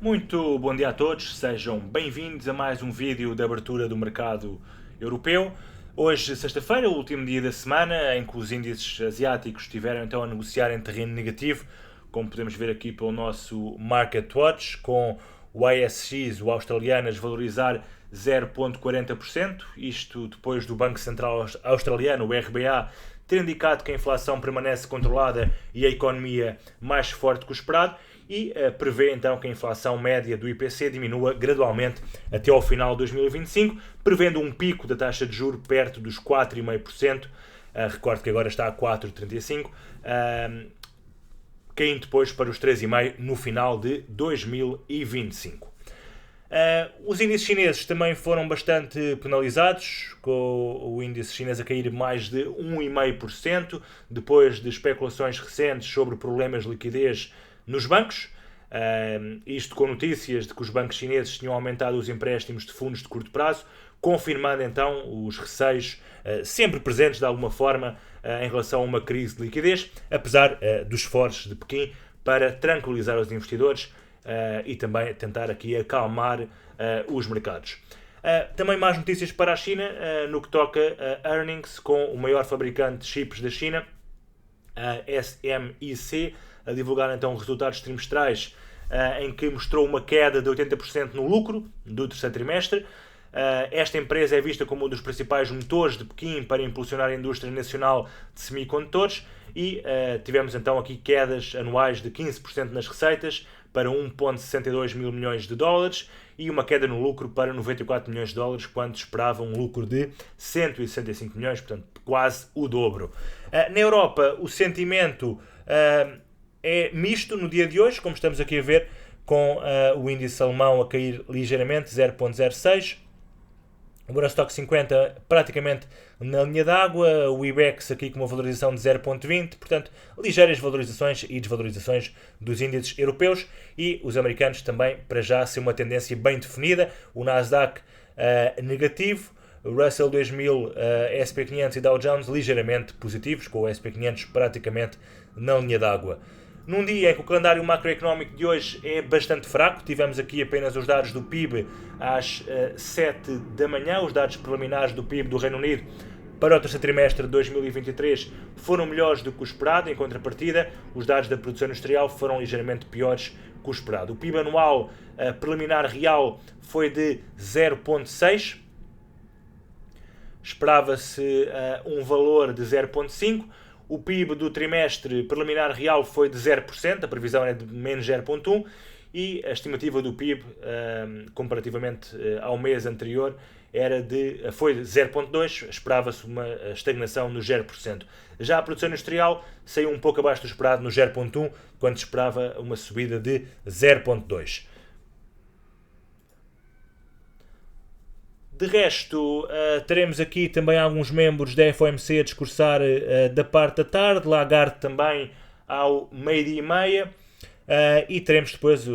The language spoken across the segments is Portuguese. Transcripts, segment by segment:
Muito bom dia a todos, sejam bem-vindos a mais um vídeo de abertura do mercado europeu. Hoje, sexta-feira, o último dia da semana, em que os índices asiáticos estiveram então a negociar em terreno negativo, como podemos ver aqui pelo nosso Market Watch, com o ASX, o australiano, a desvalorizar 0,40%, isto depois do Banco Central Australiano, o RBA, ter indicado que a inflação permanece controlada e a economia mais forte que o esperado, e prevê então que a inflação média do IPC diminua gradualmente até ao final de 2025, prevendo um pico da taxa de juros perto dos 4,5%, recordo que agora está a 4,35%, caindo depois para os 3,5% no final de 2025. Os índices chineses também foram bastante penalizados, com o índice chinês a cair mais de 1,5%, depois de especulações recentes sobre problemas de liquidez nos bancos. Isto com notícias de que os bancos chineses tinham aumentado os empréstimos de fundos de curto prazo, confirmando então os receios sempre presentes de alguma forma em relação a uma crise de liquidez, apesar dos esforços de Pequim para tranquilizar os investidores e também tentar aqui acalmar os mercados. Também mais notícias para a China no que toca a earnings, com o maior fabricante de chips da China, a SMIC, a divulgar então resultados trimestrais em que mostrou uma queda de 80% no lucro do terceiro trimestre. Esta empresa é vista como um dos principais motores de Pequim para impulsionar a indústria nacional de semicondutores e tivemos então aqui quedas anuais de 15% nas receitas para 1,62 mil milhões de dólares e uma queda no lucro para 94 milhões de dólares, quando esperavam um lucro de 165 milhões, portanto quase o dobro. Na Europa, o sentimento é misto no dia de hoje, como estamos aqui a ver, com o índice alemão a cair ligeiramente, 0,06%. O Eurostock 50 praticamente na linha d'água, o IBEX aqui com uma valorização de 0,20%, portanto, ligeiras valorizações e desvalorizações dos índices europeus, e os americanos também, para já, sem uma tendência bem definida. O Nasdaq negativo, o Russell 2000, SP 500 e Dow Jones ligeiramente positivos, com o SP 500 praticamente na linha d'água. Num dia em que o calendário macroeconómico de hoje é bastante fraco, tivemos aqui apenas os dados do PIB às 7 da manhã, os dados preliminares do PIB do Reino Unido para o terceiro trimestre de 2023 foram melhores do que o esperado. Em contrapartida, os dados da produção industrial foram ligeiramente piores que o esperado. O PIB anual preliminar real foi de 0,6%, esperava-se um valor de 0,5%. O PIB do trimestre preliminar real foi de 0%, a previsão é de menos 0,1%, e a estimativa do PIB, comparativamente ao mês anterior, foi de 0,2%, esperava-se uma estagnação no 0%. Já a produção industrial saiu um pouco abaixo do esperado, no 0,1%, quando se esperava uma subida de 0,2%. De resto, teremos aqui também alguns membros da FOMC a discursar da parte da tarde, Lagarde também ao meio-dia e meia, e teremos depois,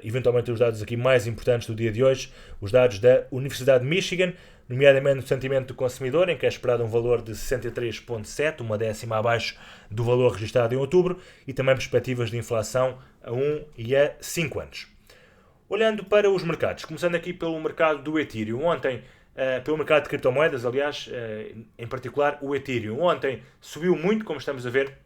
eventualmente, os dados aqui mais importantes do dia de hoje, os dados da Universidade de Michigan, nomeadamente o sentimento do consumidor, em que é esperado um valor de 63,7, uma décima abaixo do valor registrado em outubro, e também perspectivas de inflação a 1 e a 5 anos. Olhando para os mercados, começando aqui pelo mercado do Ethereum, ontem, pelo mercado de criptomoedas, aliás, em particular o Ethereum, ontem subiu muito, como estamos a ver,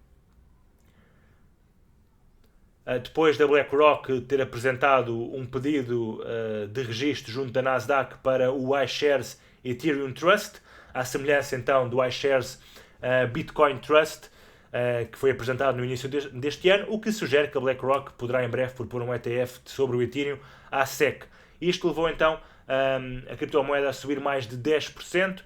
depois da BlackRock ter apresentado um pedido de registro junto da Nasdaq para o iShares Ethereum Trust, à semelhança então do iShares Bitcoin Trust, que foi apresentado no início deste ano, o que sugere que a BlackRock poderá em breve propor um ETF sobre o Ethereum à SEC. Isto levou então a criptomoeda a subir mais de 10%.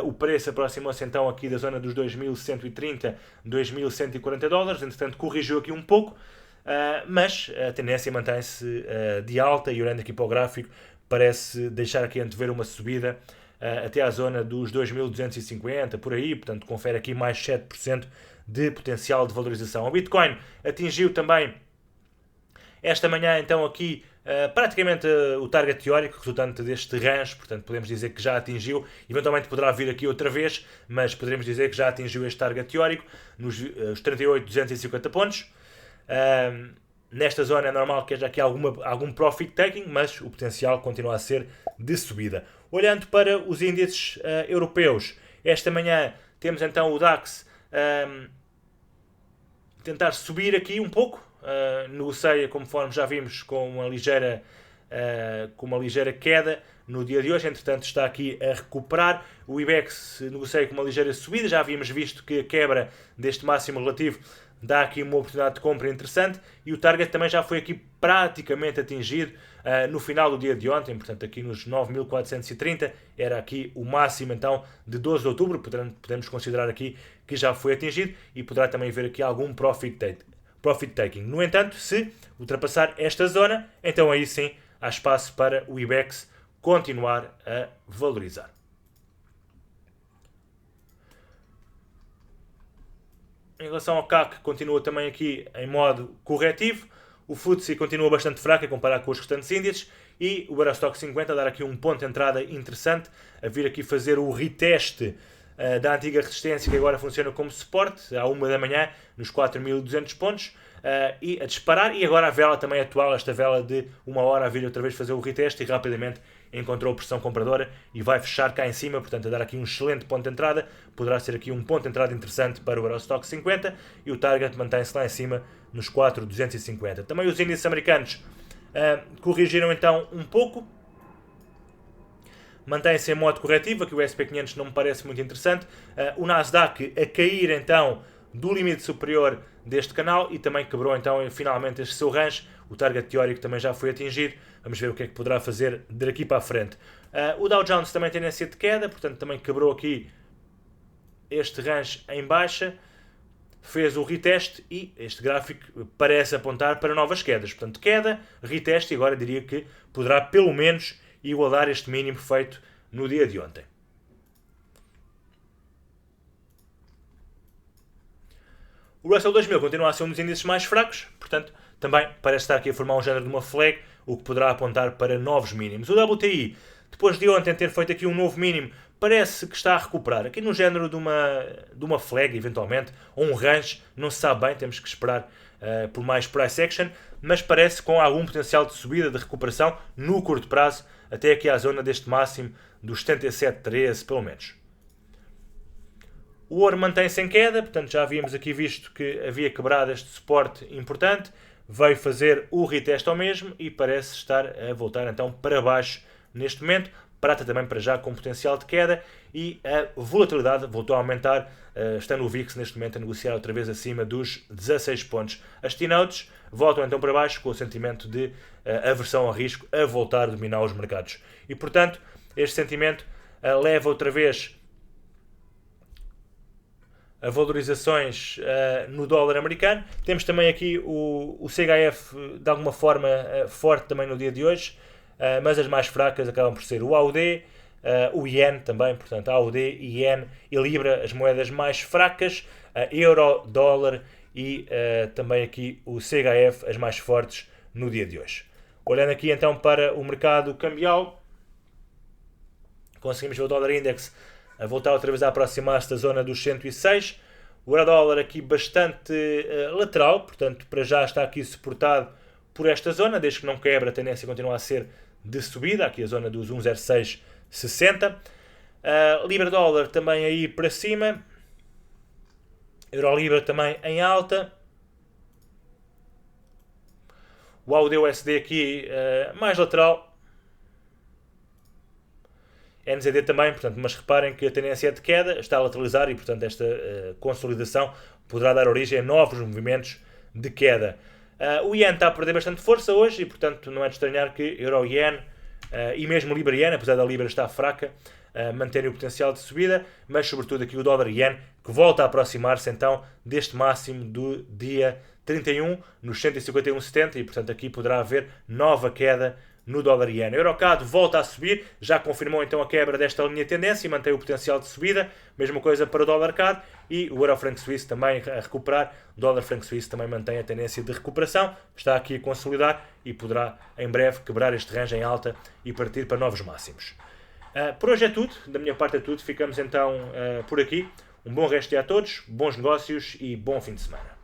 O preço aproximou-se então aqui da zona dos 2.130, 2.140 dólares, entretanto corrigiu aqui um pouco, mas a tendência mantém-se de alta, e olhando aqui para o gráfico parece deixar aqui antever uma subida até à zona dos 2.250, por aí, portanto confere aqui mais 7% de potencial de valorização. O Bitcoin atingiu também esta manhã então aqui praticamente o target teórico resultante deste range, portanto podemos dizer que já atingiu, eventualmente poderá vir aqui outra vez, mas poderemos dizer que já atingiu este target teórico nos 38.250 pontos. Nesta zona é normal que haja aqui algum profit taking, mas o potencial continua a ser de subida. Olhando para os índices europeus, esta manhã temos então o DAX tentar subir aqui um pouco, negocia, conforme já vimos, com uma ligeira queda no dia de hoje. Entretanto, está aqui a recuperar. O IBEX negocia com uma ligeira subida. Já havíamos visto que a quebra deste máximo relativo dá aqui uma oportunidade de compra interessante, e o target também já foi aqui praticamente atingido no final do dia de ontem, portanto aqui nos 9.430, era aqui o máximo então de 12 de outubro, podemos considerar aqui que já foi atingido, e poderá também haver aqui algum profit taking. No entanto, se ultrapassar esta zona, então aí sim há espaço para o IBEX continuar a valorizar. Em relação ao CAC, continua também aqui em modo corretivo. O FTSE continua bastante fraco a comparar com os restantes índices, e o Eurostock 50 a dar aqui um ponto de entrada interessante, a vir aqui fazer o reteste da antiga resistência, que agora funciona como suporte, à 1 da manhã, nos 4.200 pontos, e a disparar. E agora a vela também atual, esta vela de 1 hora, a vir outra vez fazer o reteste, e rapidamente encontrou pressão compradora e vai fechar cá em cima, portanto a dar aqui um excelente ponto de entrada. Poderá ser aqui um ponto de entrada interessante para o Eurostock 50, e o target mantém-se lá em cima nos 4.250. Também os índices americanos corrigiram então um pouco, mantém-se em modo corretivo. Aqui o SP 500 não me parece muito interessante. O Nasdaq a cair então do limite superior deste canal, e também quebrou então finalmente este seu range. O target teórico também já foi atingido. Vamos ver o que é que poderá fazer daqui para a frente. O Dow Jones também tem tendência de queda, portanto também quebrou aqui este range em baixa, fez o reteste, e este gráfico parece apontar para novas quedas. Portanto, queda, reteste, e agora diria que poderá pelo menos igualar este mínimo feito no dia de ontem. O Russell 2000 continua a ser um dos índices mais fracos, portanto também parece estar aqui a formar um género de uma flag, o que poderá apontar para novos mínimos. O WTI, depois de ontem ter feito aqui um novo mínimo, parece que está a recuperar, aqui no género de uma flag, eventualmente, ou um range, não se sabe bem, temos que esperar por mais price action, mas parece com algum potencial de subida, de recuperação, no curto prazo, até aqui à zona deste máximo dos 77,13, pelo menos. O ouro mantém-se em queda, portanto já havíamos aqui visto que havia quebrado este suporte importante, veio fazer o reteste ao mesmo e parece estar a voltar então para baixo neste momento. Prata também para já com potencial de queda, e a volatilidade voltou a aumentar, estando o VIX neste momento a negociar outra vez acima dos 16 pontos. As T-Notes voltam então para baixo, com o sentimento de aversão ao risco a voltar a dominar os mercados. E portanto este sentimento leva outra vez a valorizações no dólar americano. Temos também aqui o CHF de alguma forma forte também no dia de hoje, mas as mais fracas acabam por ser o AUD, o Yen também, portanto AUD, Yen e Libra, as moedas mais fracas, Euro, dólar e também aqui o CHF, as mais fortes no dia de hoje. Olhando aqui então para o mercado cambial, conseguimos ver o dólar index a voltar outra vez a aproximar-se da zona dos 106. O euro-dólar aqui bastante lateral, portanto para já está aqui suportado por esta zona, desde que não quebra, a tendência continua a ser de subida, aqui a zona dos 1,0660. Libra-dólar também aí para cima, Euro-libra também em alta. O AUD-USD aqui mais lateral, NZD também, portanto, mas reparem que a tendência é de queda, está a lateralizar, e portanto esta consolidação poderá dar origem a novos movimentos de queda. O Yen está a perder bastante força hoje, e portanto não é de estranhar que Euro-Yen e mesmo Libra-Yen, apesar da Libra estar fraca, manterem o potencial de subida, mas sobretudo aqui o dólar-Yen, que volta a aproximar-se então deste máximo do dia 31, nos 151,70, e portanto aqui poderá haver nova queda no dólar-Yen. O Eurocad volta a subir, já confirmou então a quebra desta linha de tendência e mantém o potencial de subida. Mesma coisa para o dólar-CAD, e o euro-franco suíço também a recuperar. O dólar-franco suíço também mantém a tendência de recuperação, está aqui a consolidar e poderá em breve quebrar este range em alta e partir para novos máximos. Por hoje é tudo, da minha parte é tudo, ficamos então por aqui. Um bom resto de dia a todos, bons negócios e bom fim de semana.